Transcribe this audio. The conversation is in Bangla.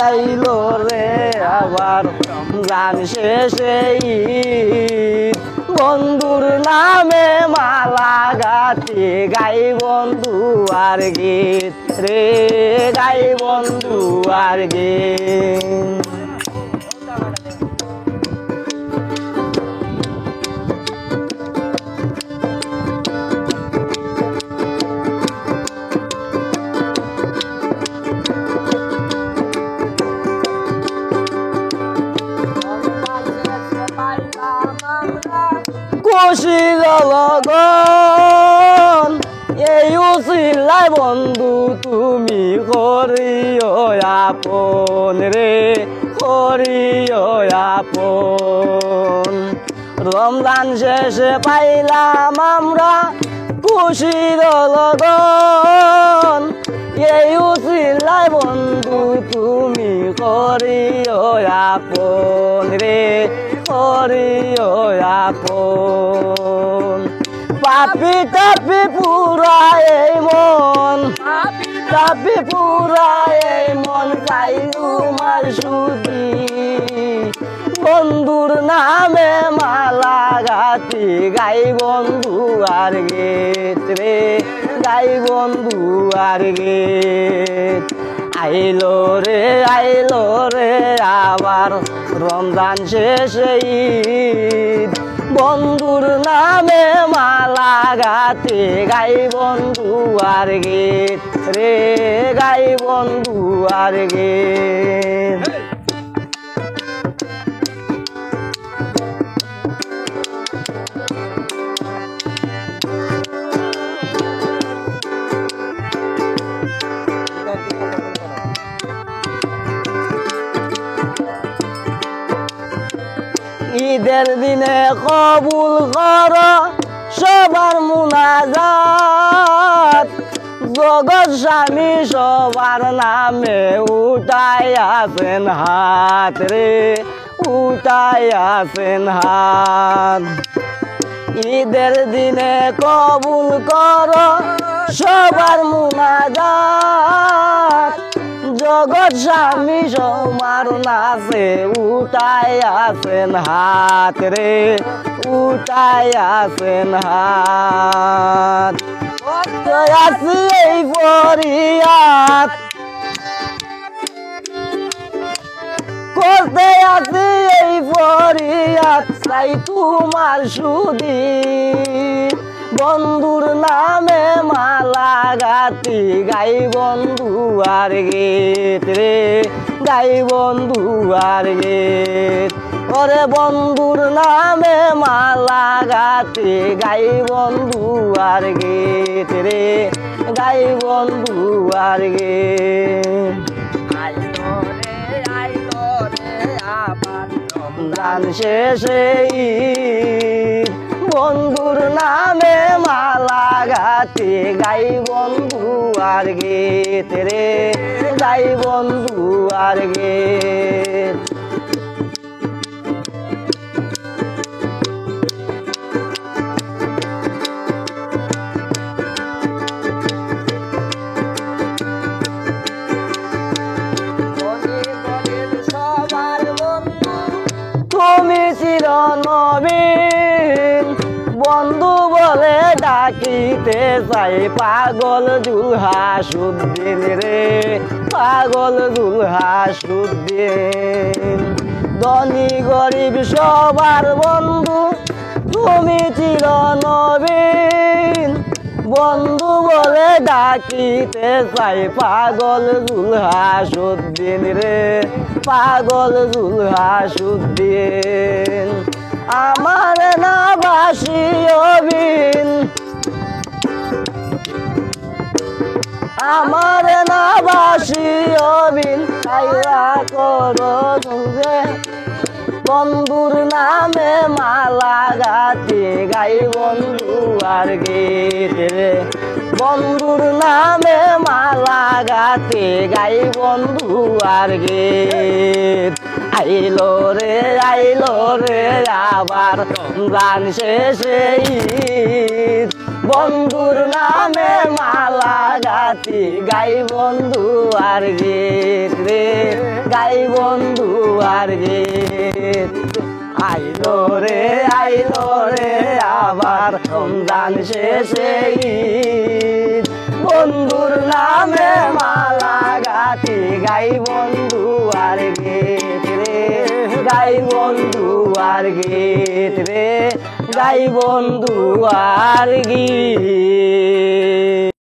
আইলো রে আবার রমজান শেষে ঈদ বন্ধুর নামে মালা গাতি গাই বন্ধু আর গীত রে গাই বন্ধু আর গীত খুশির লগন এই উচিলাই বন্ধু তুমি করিও আপন রে করিও আপন রমজান শেষে পাইলাম আমরা খুশির লগন এই উচিলাই বন্ধু তুমি করিও আপন রে করিও আপন পাপি তাপি পুরায় মন তাপি পুরায় মন চাই তোমার সুদি বন্ধুর নামে মালা গাতি গাই বন্ধু আর গীত রে গাই বন্ধু আর গীত আইলো রে আবার রমজান শেষে ঈদ বন্ধুর নামে মালা গাতে গাই বন্ধু আর গীত রে গাই বন্ধু আর গীত ঈদের দিনে কবুল কর সবার মুনাজাত জগৎ স্বামী সবার নামে উঠাই আছেন হাত রে উঠাই আছেন হাত ঈদের দিনে কবুল কর সবার মুনাজাত জগৎ স্বামী সমার নাচে উঠাই আছেন হাত রে উঠাই আছেন হাত আছি এই ফরিয়াদ করতে আছি এই ফরিয়াদ চাই তোমার সুদি বন্ধুর নামে মালা গাতি গাই বন্ধু আর গীত রে গাই বন্ধু আর গীত ওরে বন্ধুর নামে মালা গাতি গাই বন্ধু আর গীত রে গাই বন্ধু আর গীত আইলো রে আবার রমজান শেষে ঈদ বন্ধুর নামে মালা গাতি গাই বন্ধু আর গীত রে গাই বন্ধু আর গীত তুমি চিরনবীন বন্ধু বলে ডাকিতে চাই পাগল জুলহাসুদ্দিন রে পাগল জুলহাসুদ্দিন ধনী গরিব সবার বন্ধু তুমি চিরনবীন বন্ধু বলে ডাকিতে চাই পাগল জুলহাসুদ্দিন রে পাগল জুলহাসুদ্দিন আমার না বাসি অবিন আমার না বাসি অবিন কাইরা করো তুমি বন্ধুর নামে মালা গাতি গাই বন্ধু আর গীত রে বন্ধুর নামে মালা গাতি গাই বন্ধু আর গীত আইলো রে আবার রমজান শেষে ঈদ বন্ধুর নামে মালা গাতি গাই বন্ধু আর গীত রে গাই বন্ধু আর গীত। আইলো রে আবার রমজান শেষে ঈদ, বন্ধুর নামে মালা গাঁথি গাই বন্ধু আর গীত রে, গাই বন্ধু আর গীত রে, গাই বন্ধু আর গীত।